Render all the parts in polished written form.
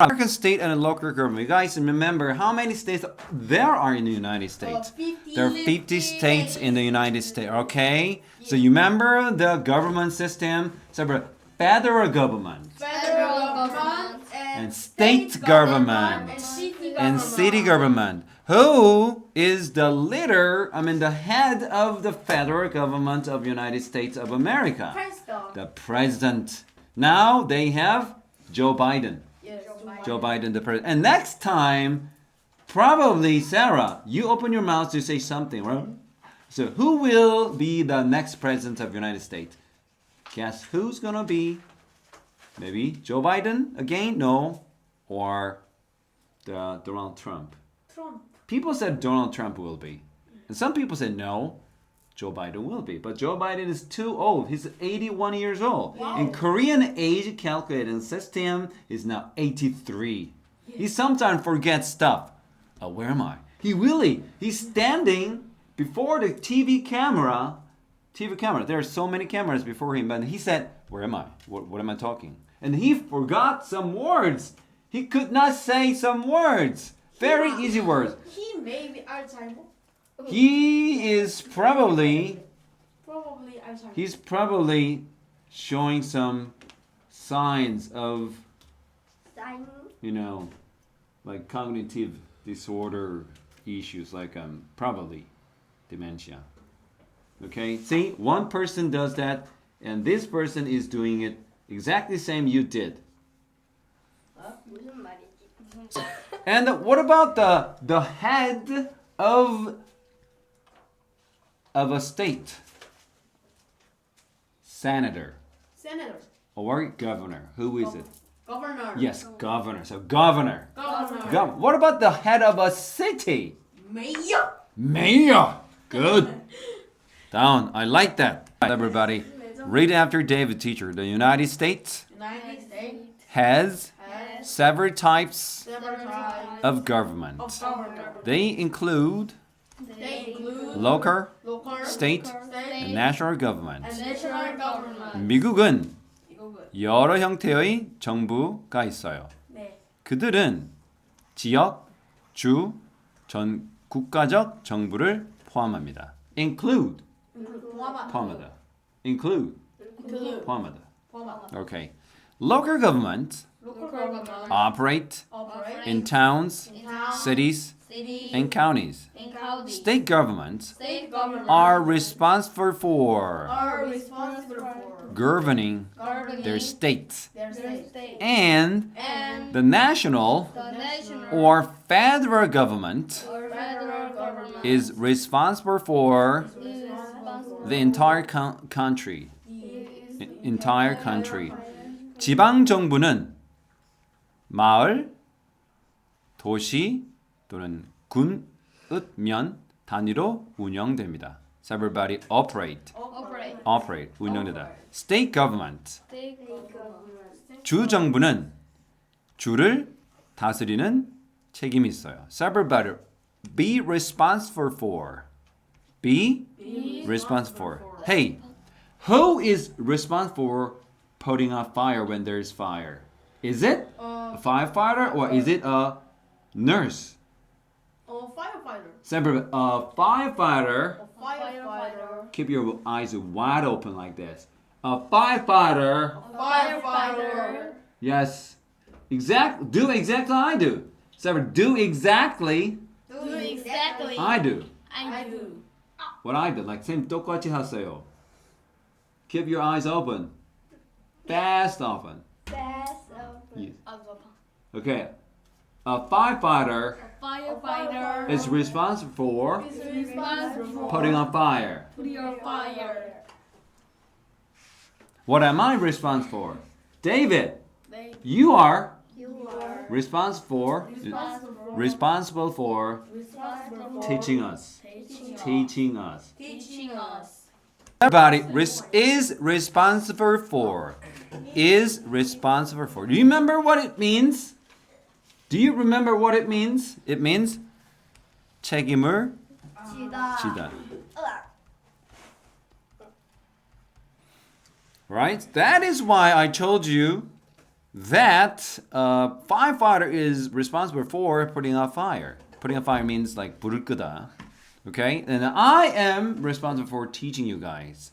American state and local government. You guys remember how many states there are in the United States? There are 50 states in the United States. Okay? So you remember the government system? So federal government. And state government. And city government. Who is the leader, the head of the federal government of the United States of America? The president. Now they have Joe Biden. Joe Biden, the president. And next time, probably, Sarah, you open your mouth to say something, right? So who will be the next president of the United States? Guess who's going to be? Maybe Joe Biden again? No. Or Donald Trump? People said Donald Trump will be. And some people said no, Joe Biden will be. But Joe Biden is too old. He's 81 years old. Wow. In Korean age calculating system, he's now 83. He sometimes forgets stuff. Where am I? He's standing before the TV camera. There are so many cameras before him. But he said, where am I? What am I talking? And he forgot some words. He could not say some words. Very easy words. He may be Alzheimer. He is probably Alzheimer. He's probably showing some signs of, like cognitive disorder issues, like probably dementia. Okay, see, one person does that, and this person is doing it exactly the same you did. And what about the head of a state? Senator. Or governor. Who is it? Governor. Yes, governor. So governor. What about the head of a city? Mayor. Good. Down. I like that. Everybody, read after David, teacher. The United States has several types of government. They include local, state, and national government. 미국은 여러 형태의 정부가 있어요. 그들은 지역, 주, 전 국가적 정부를 포함합니다. Include. Okay. Local government operate in towns, cities, and counties. State governments are responsible for governing their states. And the national or federal government is responsible for the entire country. 지방 정부는 마을, 도시 또는 군, 읍, 면 단위로 운영됩니다. So everybody operate. 운영되다. State government. 주 정부는 주를 다스리는 책임이 있어요. So everybody be responsible for. Hey, who is responsible for putting out fire when there's fire? Is it a firefighter or is it a nurse? Firefighter. Remember, a firefighter. Keep your eyes wide open like this. A firefighter. Yes. Do exactly I do. Do exactly. I do. What I do. Like same 똑같이 하세요. Keep your eyes open. Fast open. Yes. Okay. A firefighter is responsible for putting on fire. What am I responsible for? David, you are responsible for teaching us. Everybody is responsible for. Do you remember what it means? It means 책임을 지다. Right? That is why I told you that firefighter is responsible for putting out fire. Putting out fire means like 불을 끄다. Okay? And I am responsible for teaching you guys.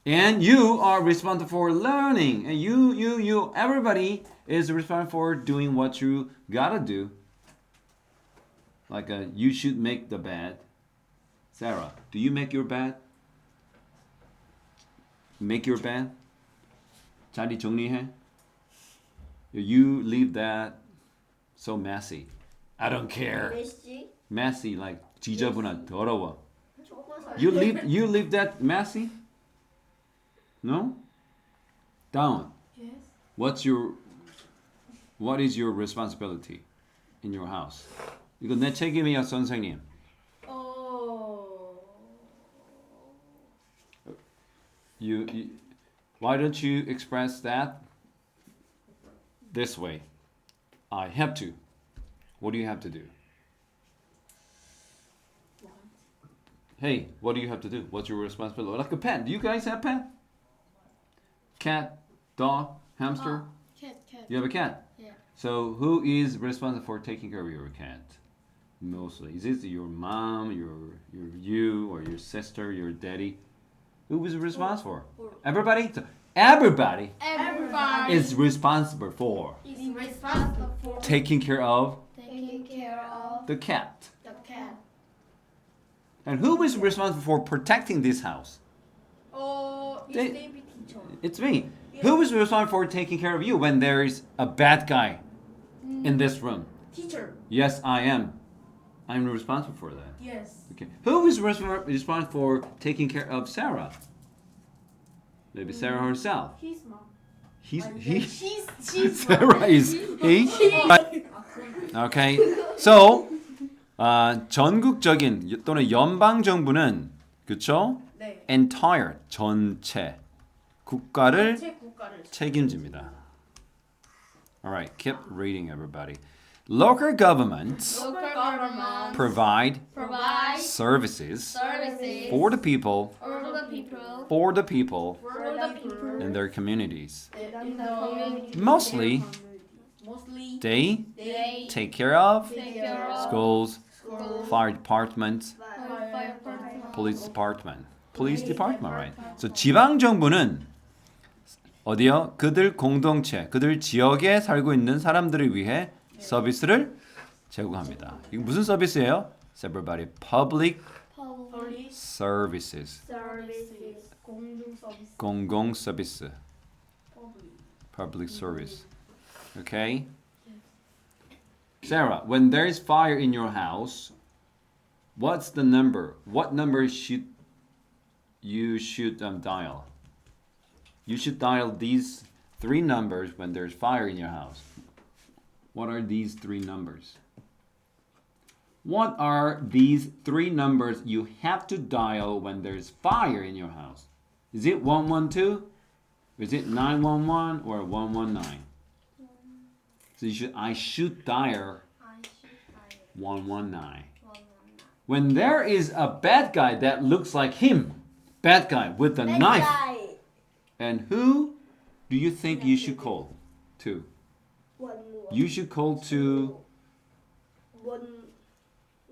And you are responsible for learning. And you, everybody is responsible for doing what you gotta do. Like you should make the bed. Sarah, do you make your bed? Make your bed? 자리 정리해? You leave that so messy. I don't care. 메시? Messy, like 지저분한, 더러워. 조금 살. You leave that messy? No? Down. Yes. What is your responsibility in your house? 이거 내 책임이야, 선생님. Oh. You why don't you express that this way? I have to. What do you have to do? What? Hey, what do you have to do? What's your responsibility? Like a pet. Do you guys have pet? Cat, dog, hamster? Cat. You have a cat? Yeah. So who is responsible for taking care of your cat? Mostly. Is it your mom, you, or your sister, your daddy? Who is responsible for? Everybody? So everybody Everybody is responsible for is responsible for taking care of taking care of the cat. the cat. And who is responsible for protecting this house? Oh, it's They- David teacher. It's me. Who is responsible for taking care of you when there is a bad guy in this room? Teacher. Yes, I am. I'm responsible for that. Yes. Okay. Who is responsible for taking care of Sarah? Maybe Sarah herself. His mom. She's She's Sarah is he. Okay. So 전국적인 또는 연방 정부는 그쵸? 네. Entire 전체 국가를 전체 국가를 책임집니다. Alright, keep reading everybody. Local governments local government provide provide services services for the people for the people for the people for the people in their communities. in the community. Mostly Mostly they they take care of take care of schools, schools, fire department, fire department, police department. Police department, right? So 지방 정부는 어디요? 그들 공동체, 그들 지역에 살고 있는 사람들을 위해 서비스를 제공합니다. 이거 무슨 서비스예요? Everybody, public police services. services, 공중 서비스, 공공 서비스. public. Public service. Okay? Sarah, when there is fire in your house, what's the number? What number should you dial? You should dial these 3 numbers when there's fire in your house. What are these 3 numbers? What are these 3 numbers you have to dial when there's fire in your house? Is it 112? Is it 911 or 119? So I should dial 119. When there is a bad guy that looks like him, bad guy with a knife, and who do you think you should call to? You should call to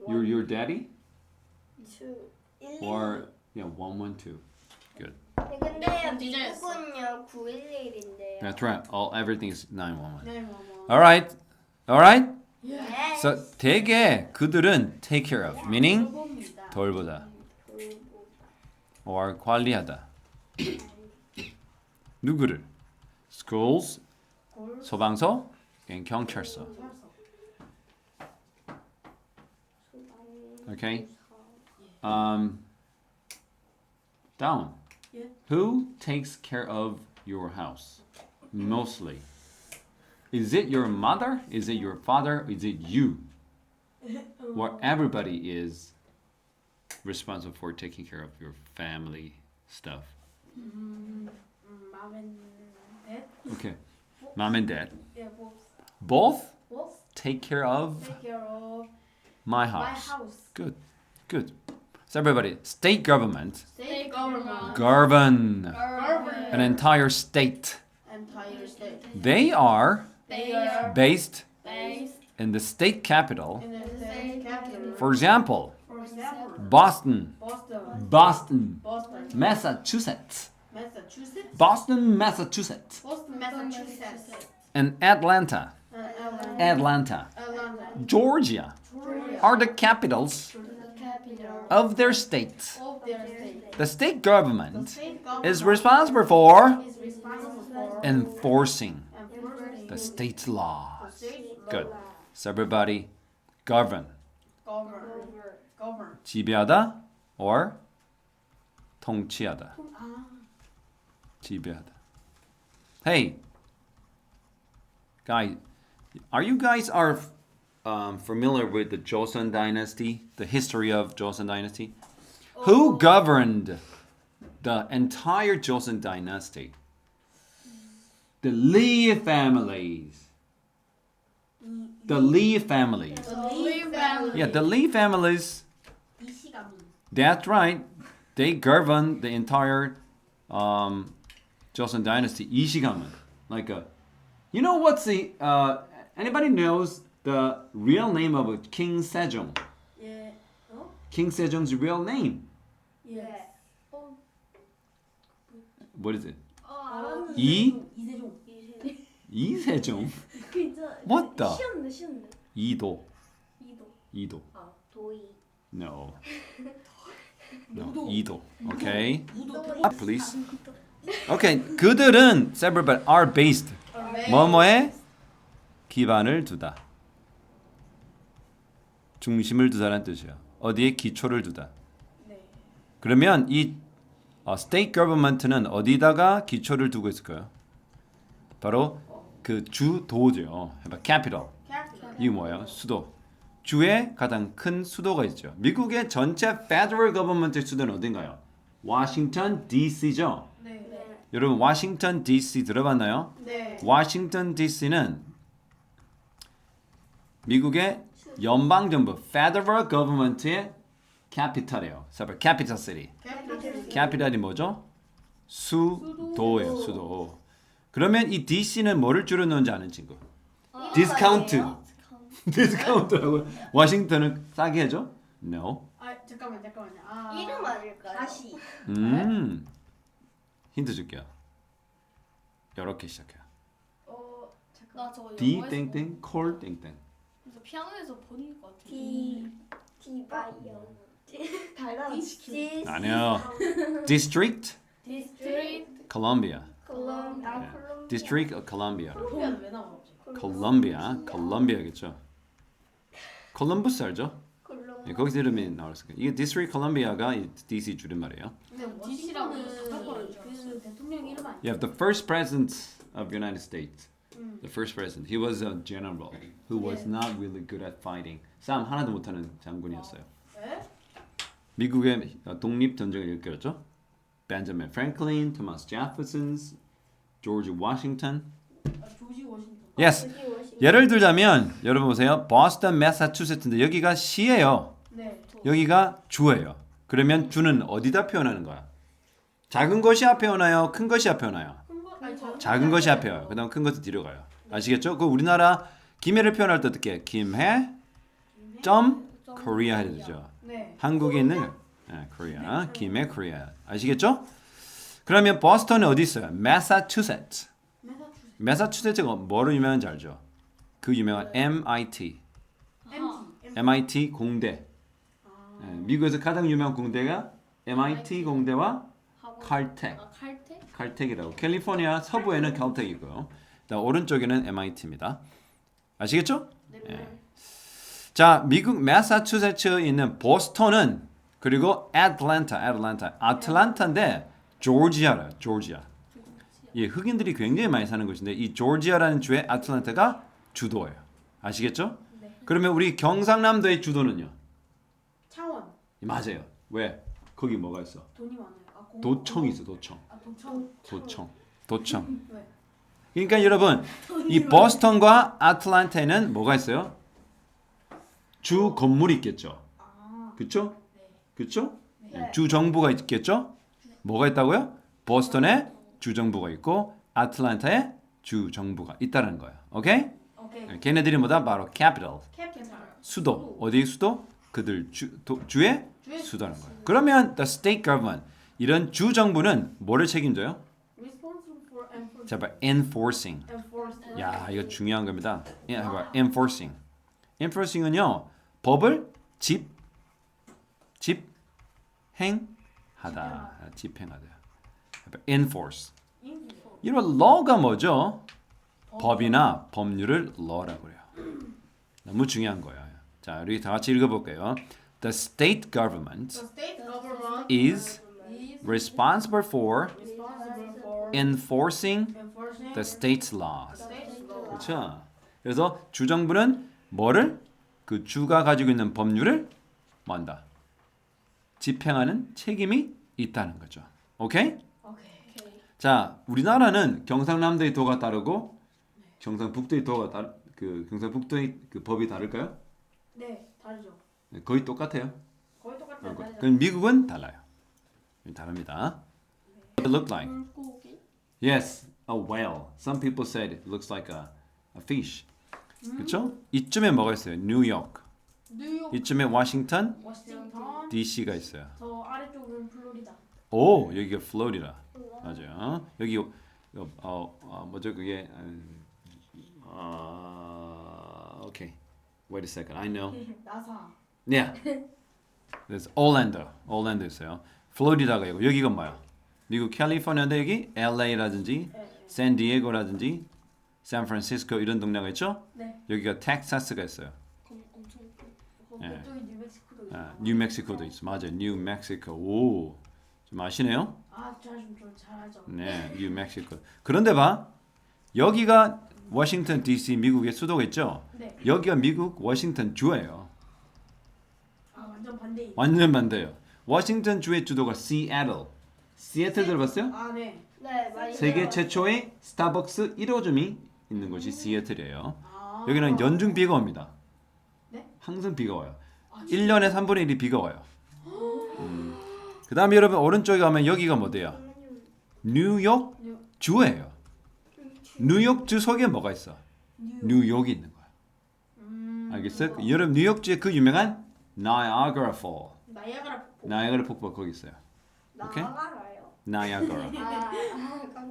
your daddy or 112. Good. 근데 미국은요 911인데요. That's right. Everything is 911. 911. All right. All right. Yes. So 대개 그들은 take care of, meaning 돌봅니다. 돌보다 or 관리하다. 누구를? Schools, 골, 소방서, and 경찰서. Okay. Down. Yeah. Who takes care of your house? Mostly. Is it your mother? Is it your father? Is it you? Or everybody is responsible for taking care of your family stuff. mom and dad. Okay. Mom and dad. Yeah, both. Both Both take care of take care of my my house. house. Good. Good. So everybody, state government State government. govern Government. an entire state. Entire state. They are They are based based in the state capital. in the state capital. For example, For example, Boston, Boston, Boston, Boston, Massachusetts, Massachusetts, Boston, Massachusetts, Boston, Massachusetts, and Atlanta, Atlanta, Georgia Georgia, are the capitals the capital of their states. of their state. The state government State government is responsible for is responsible for enforcing enforcing the state's laws. state Good. So everybody, govern. govern. 지배하다 or 통치하다. 지배하다. Hey, guys, are you guys familiar with the Joseon dynasty, the history of Joseon dynasty? Who governed the entire Joseon dynasty? The Lee families. The Lee families. The Lee family. Yeah, the Lee families. That's right. They govern the entire Joseon dynasty. 이시가문. Like a, you know what's the anybody knows the real name of King Sejong? Yeah. 어? King Sejong's real name. Yes. What is it? 알았는데. 이세종. 이세종. 진짜 What the? 쉬운데. 이도. 이도. 이도. 도이. No. No. 이도. Okay. Please. Okay. 그들은 several but are based. 뭐뭐에 기반을 두다. 중심을 두다라는 뜻이에요. 어디에 기초를 두다. 그러면 이 state government는 어디다가 기초를 두고 있을까요? 바로 그 주도죠. capital. 이게 뭐예요? 수도. 주의 가장 큰 수도가 있죠. 미국의 전체 federal government의 수도는 어딘가요? 워싱턴 DC죠. 네. 여러분 워싱턴 DC 들어봤나요? 네. 워싱턴 DC는 미국의 연방정부 federal government의 capital이에요. capital city. capital이 뭐죠? 수도예요. 수도. 그러면 이 DC는 뭐를 줄여 놓은지 아는 친구? 디스카운트. 디스카운트라고. 워싱턴은 싸게 해줘? No. 아 잠깐만요. 이름 아닐까요? 다시. 힌트 줄게요. 이렇게 시작해요. 나 저거 D 영어에서 땡땡 콜 땡땡. 그래서 피아노에서 본 것 같아. 디바이오. 달달한 치킨. 아니요. District 디스트릭트 Columbia. 콜롬비아. District of Columbia. 콜롬비아는 왜 나와 갑자기? 콜롬비아겠죠. 콜럼버스 알죠? 예, 거기서 이름이 나왔을 거예요. 이게 District Columbia가 DC 줄임말이에요. 근데 DC라고 워싱턴은 그 대통령 이름 아니야? Yeah, the first president of United States. The first president. He was a general who was not really good at fighting. 싸움 하나도 못하는 장군이었어요. 네? 미국의 독립 전쟁을 일으켰죠. Benjamin Franklin, Thomas Jefferson, George Washington. 조지 워싱턴. Yes. 예를 들자면 여러분 보세요. 보스턴, 매사추세츠인데 여기가 시예요. 네. 여기가 주예요. 그러면 주는 어디다 표현하는 거야? 작은 것이 앞에 오나요? 큰 것이 앞에 오나요? 작은 것이 앞에 와요. 그다음 큰 것은 뒤로 가요. 아시겠죠? 그 우리나라 김해를 표현할 때 어떻게? 김해 점 코리아 해야 되죠. 네. 한국에 있는 코리아, 김해 코리아. 아시겠죠? 그러면 보스턴은 어디 있어요? 매사추세츠. 매사추세츠가 뭐로 유명한지 알죠? 그 유명한 MIT. MIT 공대. 예, 미국에서 가장 유명한 공대가 MIT 공대와 칼텍. 칼텍? 칼텍이라고. 캘리포니아 서부에는 칼텍이고요. 오른쪽에는 MIT입니다. 아시겠죠? 예. 자, 미국 매사추세츠에 있는 보스턴은 그리고 아틀란타인데 조지아래요. 조지아. 예, 흑인들이 굉장히 많이 사는 곳인데 이 조지아라는 주의 아틀란타가 주도예요. 아시겠죠? 그러면 우리 경상남도의 주도는요? 차원. 맞아요. 왜? 거기 뭐가 있어? 돈이 많아요. 도청이 있어. 도청. 도청. 왜? 그러니까 여러분 이 보스턴과 아틀란타에는 뭐가 있어요? 주 건물이 있겠죠. 그렇죠? 그렇죠? 주 정부가 있겠죠? 뭐가 있다고요? 보스턴에 주 정부가 있고 아틀란타에 주 정부가 있다는 거예요. 오케이? 오케이. 걔네들이 뭐다? 바로 capital. 캡틴. 수도. 어디의 수도? 그들 주의 주의 수도라는 거예요. 그러면 the state government 이런 주 정부는 뭐를 책임져요? Responsible for 자, 봐. enforcing. enforcing. 야, 이거 중요한 겁니다. enforcing. enforcing은요. 법을 집행하다. 집행하다. enforce. 이런 law가 뭐죠? 법이나 법률을 law라고 그래요. 너무 중요한 거예요. 자, 우리 다 같이 읽어볼게요. The state government The state government is is responsible for responsible for enforcing enforcing the state's laws. the state's law. 그렇죠? 그래서 주정부는 뭐를 그 주가 가지고 있는 법률을 뭐한다? 집행하는 책임이 있다는 거죠. 오케이? 오케이. 자, 우리나라는 경상남도의 도가 다르고 경상북도의 도가 경상북도의 그 법이 다를까요? 네, 다르죠. 네, 거의 똑같아요. 거의 똑같아요. 다르죠. 그럼 미국은 달라요. 다릅니다. What it look like? 물고기. Yes, a whale. Some people said it looks like a fish. 그렇죠? 이쯤에 뭐가 있어요? 뉴욕. 뉴욕, 이쯤에 워싱턴 워싱턴, DC가 있어요. 저 아래쪽은 플로리다. 오, 여기가 플로리다. 맞아요. 여기 뭐죠 그게? Okay. Wait a second. I know. 나사. Yeah. There's Orlando 있어요. 플로리다가 있고 여기가 뭐야? 미국 캘리포니아인데 여기 LA라든지 샌디에고라든지 샌프란시스코 이런 동네가 있죠? 네. 여기가 텍사스가 있어요. 엄청 큰. 그쪽이 뉴멕시코도 있고. 뉴멕시코도 있어. 맞아요. 뉴멕시코. 오. 좀 아시네요? 아, 좀 잘하죠. 네, 뉴멕시코. 그런데 봐. 여기가 워싱턴 DC 미국의 수도가 있죠? 네. 여기가 미국 워싱턴 주예요. 아, 완전 반대. 완전 반대예요. 워싱턴 주의 주도가 시애틀 들어봤어요? 아, 네. 네, 많이 세계 들어봤어요. 최초의 스타벅스 1호점이 있는 곳이 시애틀이에요. 아. 여기는 연중 비가 옵니다. 네? 항상 비가 와요. 아, 1년에 3분의 1이 비가 와요. 그 다음에 여러분 오른쪽에 가면 여기가 뭐대요? 뉴욕 주예요. 뉴욕 주 속에 뭐가 있어? 뉴욕이 있는 거야. 알겠어요? 여러분 뉴욕주에 그 유명한 나이아가라 폴. 나이아가라 폭포. 나이아가라 폭포가 거기 있어요. 오케이? 나가라요. 나이아가라.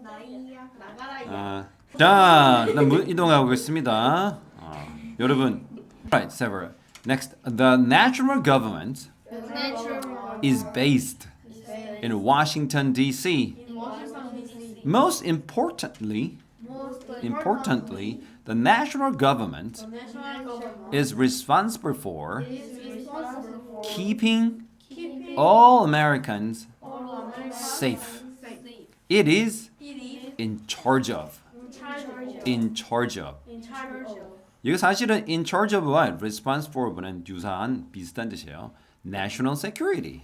나이야. 나가라. 자, 이동하고 있습니다. 여러분, right, several. Next, the national government is based in Washington D.C. In Washington D.C. Most importantly, the national government The national government is responsible for is responsible for keeping keeping all Americans all Americans safe. safe. It is It is in charge of. in charge of. 이거 사실은 in charge of와 responsible for는 유사한 비슷한 뜻이에요. National security.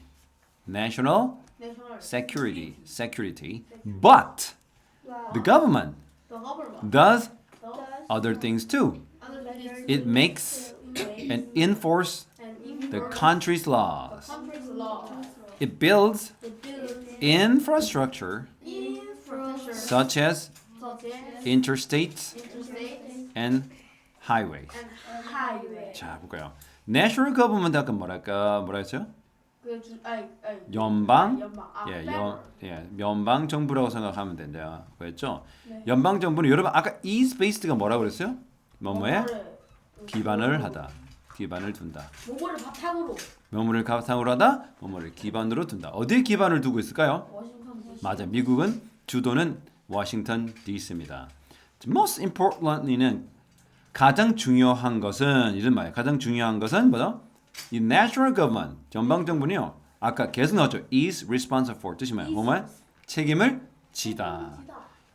National National security. But the government The government does does other things too. other things It makes and enforce and the country's laws. country's law. It builds It builds infrastructure infrastructure such as such as interstates interstates and highways. and highway. 자, 볼까요? National government 아까 뭐라 했죠? 연방. 연방 정부라고 생각하면 된대요. 그랬죠? 네. 연방 정부는 여러분 아까 is based가 뭐라고 그랬어요? 뭐뭐에 기반을 하다. 기반을 둔다. 뭐뭐를 바탕으로. 뭐뭐를 바탕으로 하다. 뭐뭐를 기반으로 둔다. 어디에 기반을 두고 있을까요? 워싱턴 DC. 맞아. 미국은 주도는 워싱턴 DC입니다. Most importantly는 가장 중요한 것은 이런 말이에요. 가장 중요한 것은 뭐죠? 이 national government 연방 정부는요. 아까 계속 나왔죠. is responsible for 뜻이 뭐예요? 뭐뭐 책임을 지다.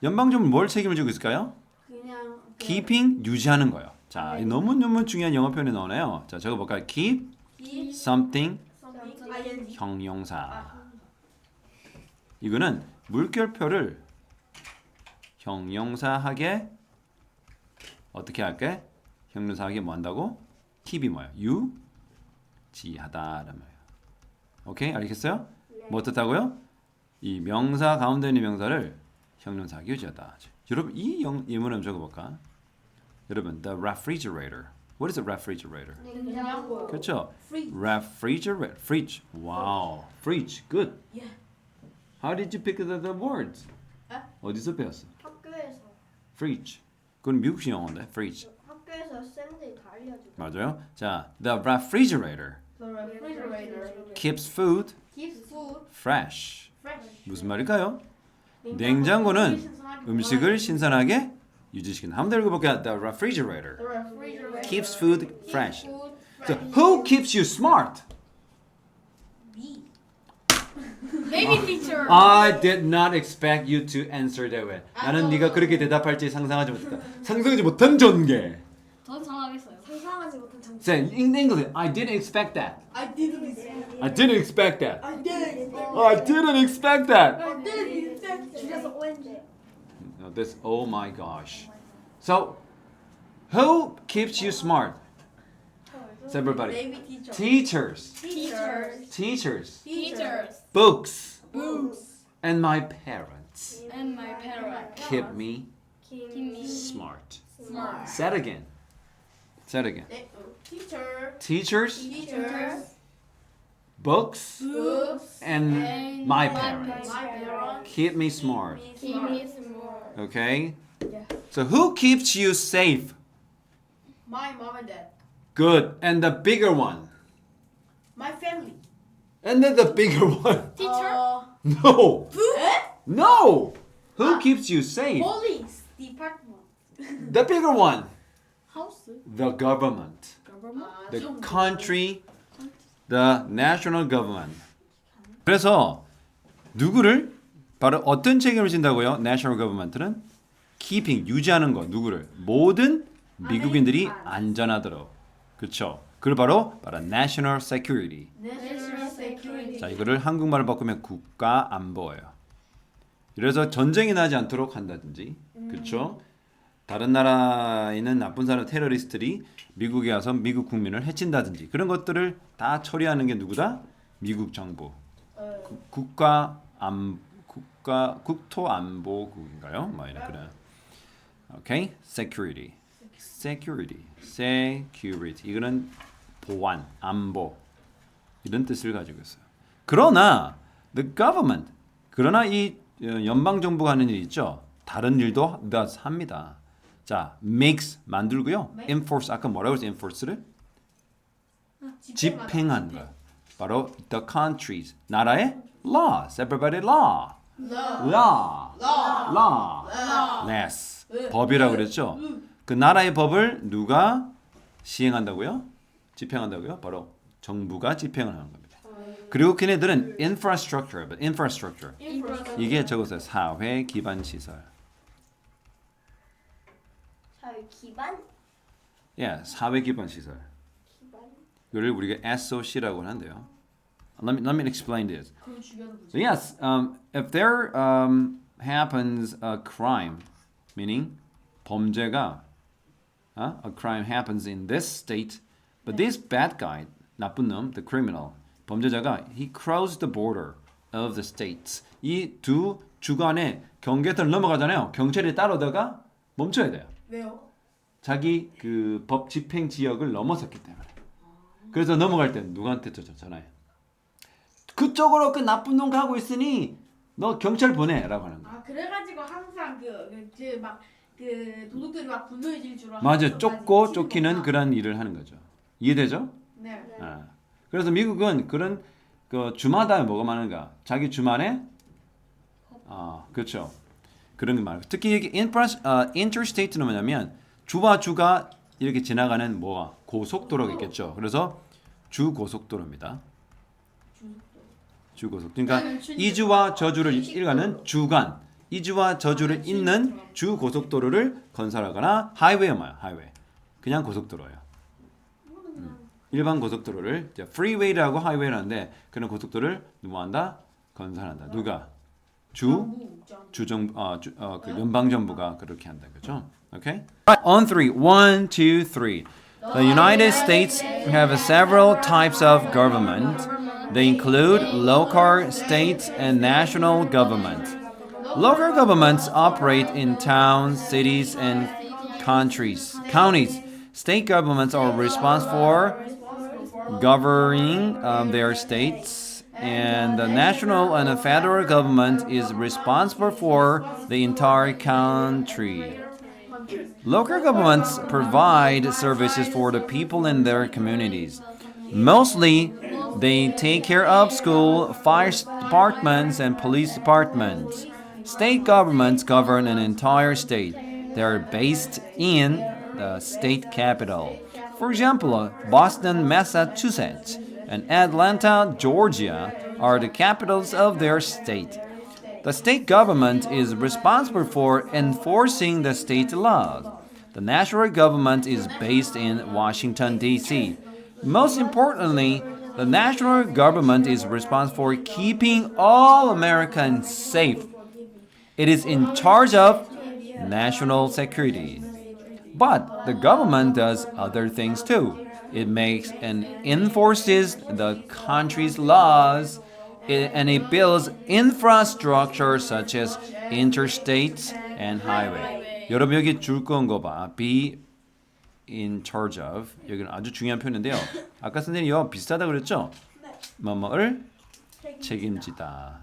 연방 정부는 뭘 책임을 지고 있을까요? 그냥 keeping 유지하는 거예요. 자, 너무 중요한 영어 표현이 나오네요. 자, 적어 볼까요? keep something ing. 형용사. 이거는 물결표를 형용사하게 어떻게 할게? 형용사하게 뭐 한다고? keep이 뭐야? 유지하다라는 말이에요. 오케이? 알겠어요? 뭐 어떻다고요? 이 명사 가운데 있는 명사를 형용사하게 유지하다. 여러분 이 예문 한번 적어볼까? 여러분, the refrigerator. What is a refrigerator? 냉장고. 그렇죠. Fridge. Refrigerator. Fridge. Wow. Fridge. Good. Yeah. How did you pick the words? 아? 어디서 배웠어? 학교에서 Fridge. 그건 미국식 영어인데. Fridge. 학교에서 쌤들이 다 알려주고. 맞아요. 자, the refrigerator The refrigerator keeps food keeps food fresh. fresh. 무슨 말일까요? 냉장고는 음식을 신선하게 유지시킨다. 한번 더 읽어볼게요. The refrigerator The refrigerator keeps food fresh. food So, fresh. who keeps you smart? Me. Baby teacher. I did not expect you to answer that way. 나는 네가 그렇게 대답할지 상상하지 못했다. 상상하지 못한 전개. 전 상하겠어요. 상상하지 못한 장. Say in English, I didn't expect that. I didn't expect. I didn't expect that. I didn't expect. I didn't expect that. I didn't expect. 줄여서 OMG. No, this. Oh my gosh. So, who keeps you smart? It's everybody. Baby teacher. Teachers. Teachers. Teachers. Teachers Books. Books. And my parents and my parents keep me keep me smart. Smart. Say it again. Say it again. Teacher. Teachers, Teachers. books, Books. and and my my parents My parents. keep me smart. keep me smart. Okay? So who keeps you safe? My mom and dad. Good. And the bigger one. My family. And then the bigger one. Teacher? No. Eh? No. Who keeps you safe? Police department. The bigger one. House? The government. Government? The country. The national government. 그래서 누구를 바로 어떤 책임을 진다고요? National government는 keeping 유지하는 거 누구를 모든 미국인들이 안전하도록 그렇죠. 그걸 바로 national security. National security. 자 이거를 한국말로 바꾸면 국가 안보예요. 그래서 전쟁이 나지 않도록 한다든지 그렇죠. 다른 나라에 있는 나쁜 사람 테러리스트들이 미국에 와서 미국 국민을 해친다든지 그런 것들을 다 처리하는 게 누구다? 미국 정부. 국토안보국인가요? 뭐 이런 그런. 오케이, security. 이거는 보안, 안보 이런 뜻을 가지고 있어요. 그러나 the government, 그러나 이 연방 정부가 하는 일 있죠. 다른 일도 does 합니다. 자, makes 만들고요. enforce 아까 뭐라고 했어요? enforce를 집행하는 거. 바로 the countries 나라의 laws. Everybody law. law. yes. 법이라고 그랬죠. 그 나라의 법을 누가 시행한다고요? 집행한다고요? 바로 정부가 집행을 하는 겁니다. 그리고 걔네들은 infrastructure. 이게 적었어요. 사회 기반 시설. 사회 기반? 예, 사회 기반 시설. 이거를 우리가 SOC라고 하는데요. Let me explain this. So yes, if there happens a crime, meaning 범죄가 a crime happens in this state, but this bad guy, 나쁜 놈, the criminal, 범죄자가 he crossed the border of the states. 이 두 주간의 경계선을 넘어가잖아요. 경찰이 따라오다가 멈춰야 돼요. 왜요? 자기 그 법 집행 지역을 넘어섰기 때문에. 그래서 넘어갈 때 누구한테 전화해? 그쪽으로 그 나쁜 놈 가고 있으니 너 경찰 보내라고 하는 거야. 아 그래가지고 항상 그 도둑들이 막 분노의 질주로. 맞아, 쫓기는 그런 일을 하는 거죠. 이해되죠? 네. 아. 그래서 미국은 그런 그 주마다 뭐가 많은가? 자기 주말에 그렇죠. 그런 게 많아요. 특히 이게 interstate는 뭐냐면 주와 주가 이렇게 지나가는 뭐가 고속도로가 있겠죠. 그래서 주 고속도로입니다. 주 고속. 그러니까 이주와 저주를 일가는 주간, 이주와 저주를 잇는 주 고속도로를 건설하거나 하이웨이가 뭐야? 하이웨이. 그냥 고속도로예요. 일반 고속도로를 이제 프리웨이라고 하이웨이를 하는데 그런 고속도로를 누가 한다? 건설한다. 누가? 그 연방 정부가 그렇게 한다. 그렇죠? Okay? Right, on three. 1, 2, 3. The United States have several types of government. They include local, state, and national government. Local governments operate in towns, cities, and counties. State governments are responsible for governing their states, and the national and the federal government is responsible for the entire country. Local governments provide services for the people in their communities. Mostly, they take care of school, fire departments, and police departments. State governments govern an entire state. They are based in the state capital. For example, Boston, Massachusetts, and Atlanta, Georgia are the capitals of their state. The state government is responsible for enforcing the state laws. The national government is based in Washington, D.C. Most importantly, the national government is responsible for keeping all Americans safe. It is in charge of national security. But the government does other things too. It makes and enforces the country's laws, and it builds infrastructure such as interstates and highway. 여러분 여기 줄 건 거 봐. Be in charge of. 여기는 아주 중요한 표현인데요. 아까 선생님이 이거 비슷하다 그랬죠? 뭐뭐를 책임지다.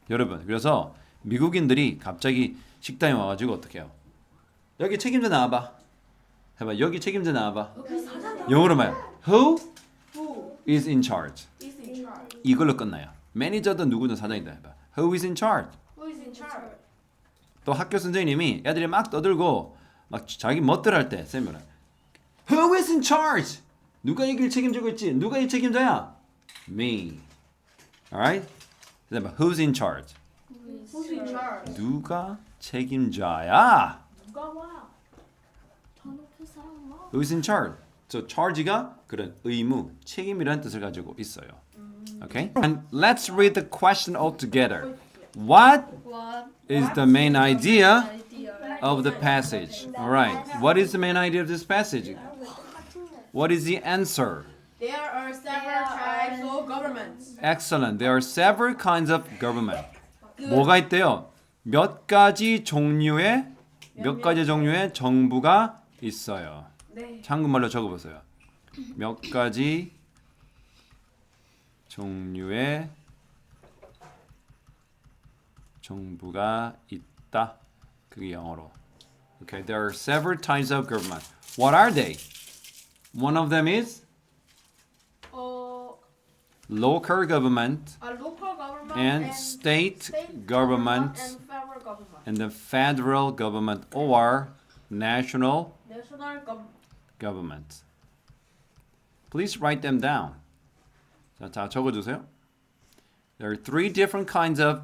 여러분 그래서 미국인들이 갑자기 식당에 와가지고 어떻게 해요? 여기 책임자 나와봐. 해봐. 여기 책임자 나와봐. 영어로 말해. Who is in charge? 이걸로 끝나요. 매니저도 누구든 사장이다 해봐. Who is in charge? 또 학교 선생님이 애들이 막 떠들고 막 자기 멋대로 할 때 쌤이 뭐라? Who is in charge? 누가 이길 책임지고 있지? 누가 이 책임자야? Me. Alright? 그다음에 who's in charge? 누가 책임자야? Who's in charge? So charge가 그런 의무, 책임이라는 뜻을 가지고 있어요. Okay? And let's read the question all together. What is the main idea of the passage? All right. What is the main idea of this passage? What is the answer? There are several types of governments. Excellent. There are several kinds of government. 뭐가 있대요? 몇 가지 종류의 정부가 있어요. 네. 한국말로 적어보세요. 몇 가지 종류의 정부가 있다. 그게 영어로. Okay, there are several types of government. What are they? One of them is local government local government and state government and federal government. and the federal government or national National government. Please write them down. 자, 다 적어주세요. There are three different kinds of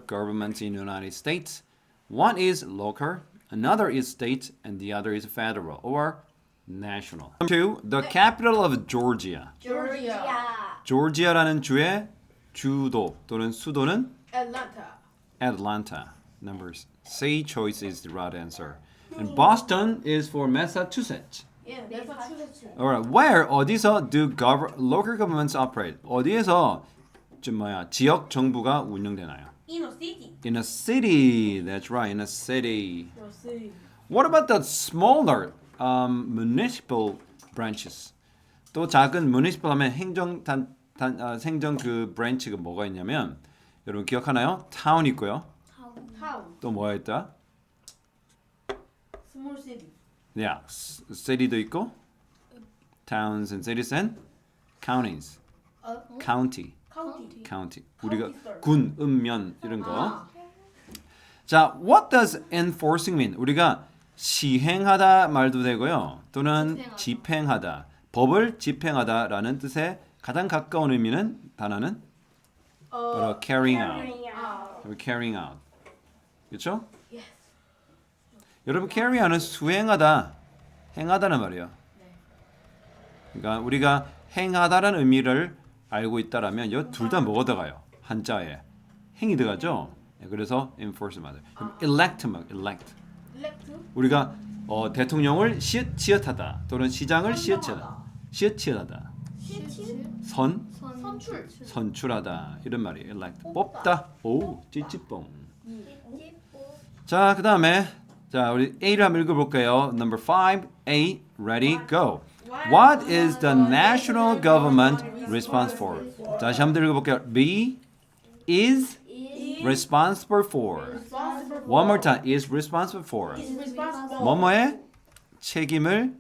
governments in the United States. One is local, another is state, and the other is federal or national. Two, the capital of Georgia. Georgia라는 주의 주도 또는 수도는 Atlanta. Number C choice is the right answer. And Boston is for Massachusetts. Massachusetts. Alright, where 어디서 do local governments operate? 어디에서 지역 정부가 운영되나요? In a city. In a city. That's right, in a city. What about the smaller municipal branches? 또 작은 municipal 하면 행정 그 branch가 뭐가 있냐면 여러분 기억하나요? town 있고요. 또 뭐가 있다? Small city. Yeah, city도 있고 towns and cities and counties. county. 우리가 군, 면 이런 거. 자, what does enforcing mean? 우리가 시행하다 말도 되고요. 또는 집행하다. 법을 집행하다라는 뜻의 가장 가까운 의미는 단어는 바로 carrying out. carrying out. 그렇죠? 여러분 carry out은 수행하다, 행하다는 말이에요. 그러니까 우리가 행하다라는 의미를 알고 있다라면 이 둘 다 뭐가 들어가요? 한자에 행이 들어가죠. 그래서 enforce 맞아요. elect. 우리가 대통령을 시읒하다 또는 시장을 시읒하다. 선 선출. 선출하다 이런 말이에요. Elect 뽑다. 오 찌찌뽕. 찌찌뽀. 자 그다음에 자 우리 A를 한번 읽어볼게요. Number 5. A. Ready go. What is the national government responsible for? 다시 한번 읽어볼게요. B. Is responsible for. Responsible for. One more time. Is responsible for. Is responsible. 뭐뭐의 책임을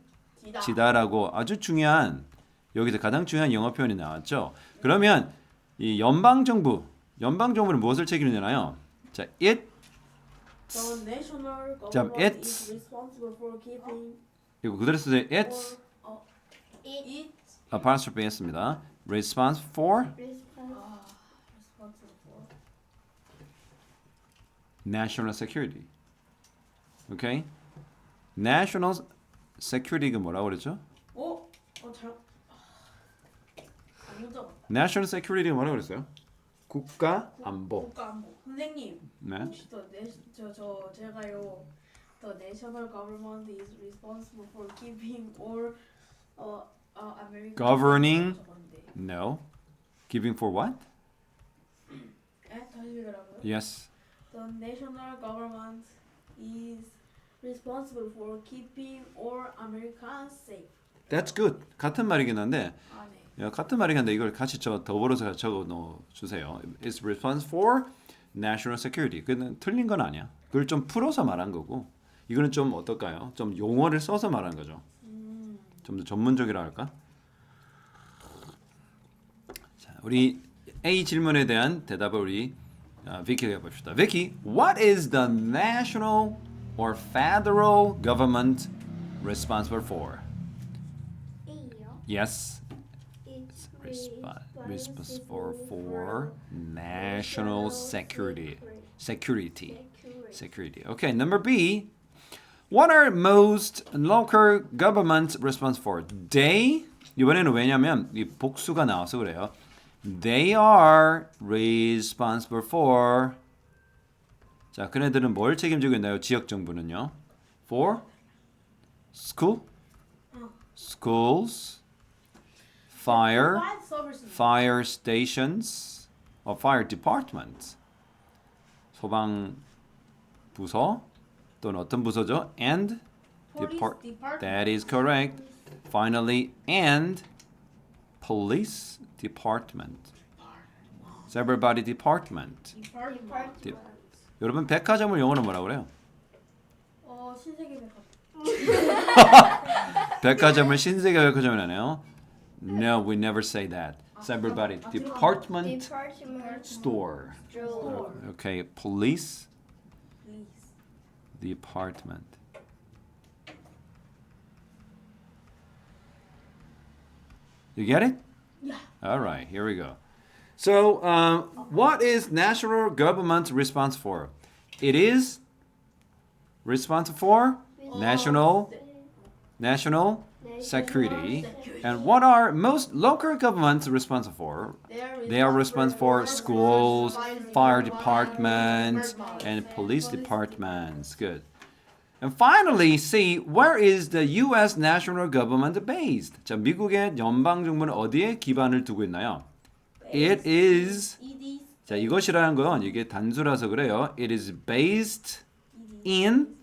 지다. 지다라고 아주 중요한 여기서 가장 중요한 영어 표현이 나왔죠. 그러면 이 연방정부는 무엇을 책임지나요? 자, it The national 자, government it's is responsible for keeping 이거 그대로 쓰세요. It's it apostrophe S입니다. Responsible for responsible for national security. Okay? National security가 뭐라고 그랬죠? 잘 먼저 National security가 뭐라고 그랬어요? 국가 안보. 국가안보 선생님 네. 혹시 제가요 The national government is responsible for keeping all American Governing. 적었는데. No. Giving for what? 다시 읽으라고요? Yes. The national government is responsible for keeping all Americans safe. That's good. 같은 말이긴 한데 네. 같은 말이긴 한데 이걸 같이 더불어서 적어 넣어 주세요. It's responsible for national security. 그는 틀린 건 아니야. 그걸 좀 풀어서 말한 거고 이거는 좀 어떨까요? 좀 용어를 써서 말한 거죠. 좀 더 전문적이라 할까? 자, 우리 A 질문에 대한 대답을 우리 비키가 봅시다. Vicky, what is the national or federal government responsible for? A요. Yes. It's Responsible for national security. Security. Okay, number B. What are most local governments responsible for? They 이번에는 왜냐면 이 복수가 나와서 그래요. They are responsible for 자, 그네들은 뭘 책임지고 있나요? 지역 정부는요. For schools, fire stations, or fire departments. 소방 부서 또는 어떤 부서죠? And department. That is correct. Finally, and police department. So everybody department. Department. 여러분 백화점을 영어로 뭐라고 그래요? 신세계 백화점. 백화점을 신세계 백화점이라네요. No, we never say that. So everybody department store. Okay, police department. You get it? Yeah. All right, here we go. So, what is national government responsible for? It is responsible for national security. And what are most local governments responsible for? They are responsible for schools, fire departments, and police departments. Good. And finally, C. Where is the U.S. national government based? 자, 미국의 연방 정부는 어디에 기반을 두고 있나요? It is. 자, 이것이라는 건 이게 단수라서 그래요. It is based in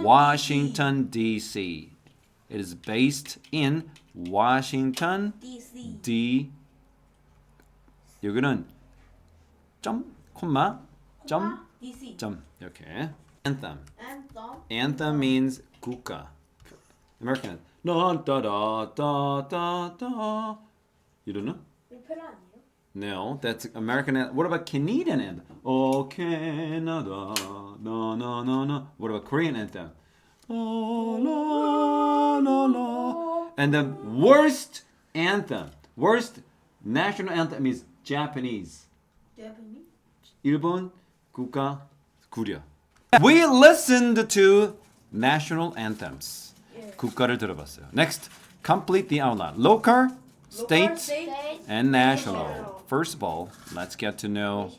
Washington D.C. It is based in Washington D. 여기는 점, 콤마, 점, DC. 점 이렇게. Anthem. Anthem means 국가. American. 다다다다다. 이러나? 오페라 아니에요? No, that's American anthem. What about Canadian anthem? Oh, Canada, na na na na. What about Korean anthem? Oh, la la la. And the worst national anthem is Japanese. Japanese? 일본 국가 구려. We listened to national anthems. 국가를 들어봤어요. Next, complete the outline. Local, state, and national. First of all, let's get to know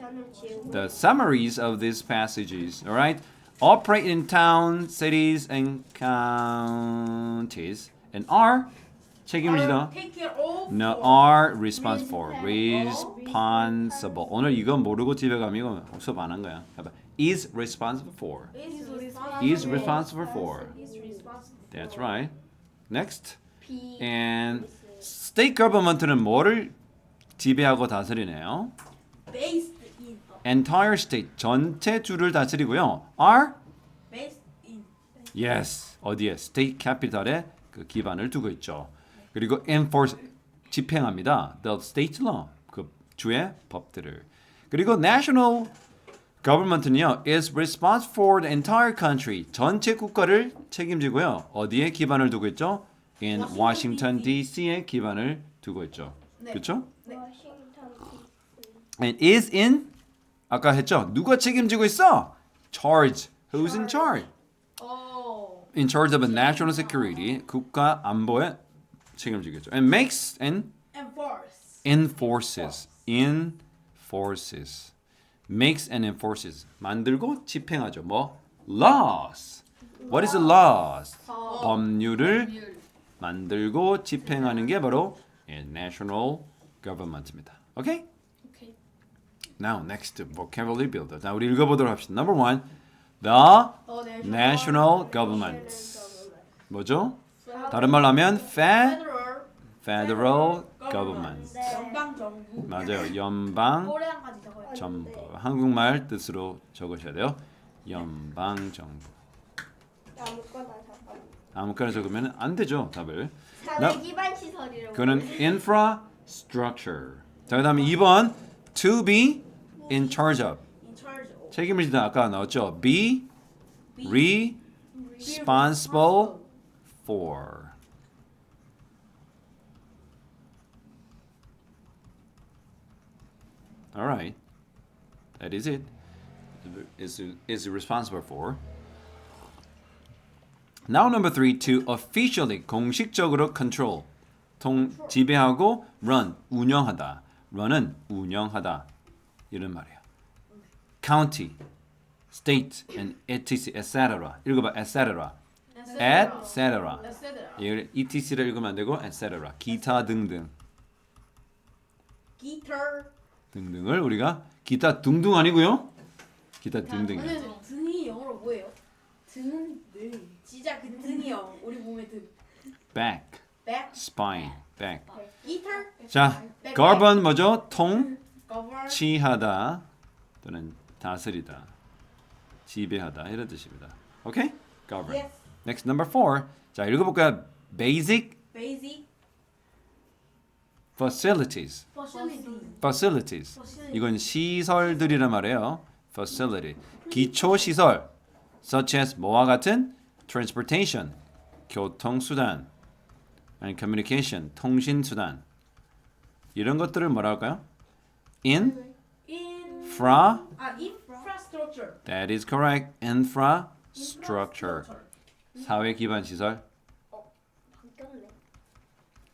the summaries of these passages. All right, operate in towns, cities, and counties, And are 책임을 지다. Take care of. No, are responsible. Responsible. 오늘 이거 모르고 집에 가면 이거 수업 안 한 거야. 해봐. Is responsible for. Is responsible for. Is responsible. That's right. Next. P. And state government는 뭐를 지배하고 다스리네요? Based in. Entire state. 전체 주를 다스리고요. Are Based in. yes. 어디에? state capital에 그 기반을 두고 있죠. 그리고 enforce 집행합니다. The state law. 그 주의 법들을. 그리고 national government는요 is responsible for the entire country. 전체 국가를 책임지고요. 어디에 기반을 두고 있죠? In Washington D.C.에 기반을 두고 있죠. 네. 그렇죠? 워싱턴 DC. And is in 아까 했죠? 누가 책임지고 있어? Charge. Who's in charge? Oh. In charge of national security. 국가 안보에 책임지겠죠. And makes and Enforce. enforces. Enforces. Makes and enforces. 만들고 집행하죠. 뭐? Laws. What is a laws? 법률을 만들고 집행하는 게 바로 national government입니다. Okay? Okay. Now next vocabulary builder. 자, 우리 읽어보도록 합시다. Number one, the national government. 뭐죠? 다른 말로 하면 federal government. 연방 정부. 맞아요. 연방 코리안까지 적어요. 정부. 한국말 뜻으로 적으셔야 돼요. 연방 정부. 아무거나 잠깐. 아무거나 적으면 안 되죠, 답을. 사회 기반 시설이라고. 그거는 infrastructure. 자, 그다음에 2번 to be in charge of. In charge of. 책임을 지다 아까 나왔죠. be responsible for. All right. That is it. Is responsible for. Now number 3, to officially 공식적으로 control. 지배하고 run 운영하다. run은 운영하다. 이런 말이에요. county, state, and etc. etc. 읽어봐. etc. etc. 이걸 etc를 읽으면 안 되고 etc. 기타 등등. Guitar. 등등을 우리가 기타 등등 아니고요. 기타 등등이요. 오늘 등이 영어로 뭐예요? 등은 등. 진짜 그 등이 영. 우리 몸의 등. back, Back. spine, back. Guitar. 자, govern 뭐죠? Govern. 통치하다 또는 다스리다, 지배하다 이런 뜻입니다. 오케이? govern. Yes. Next number 4. 자, 읽어볼까요? basic Basic. facilities. facilities. 이건 시설들이란 말이에요. facility. 기초 시설. such as 뭐와 같은 transportation. 교통수단. 아니 communication. 통신수단. 이런 것들을 뭐라 할까요? Infrastructure. That is correct. Infrastructure. 사회 기반 시설. 바뀌었네.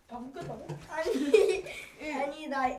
바뀌었다고? 아니 나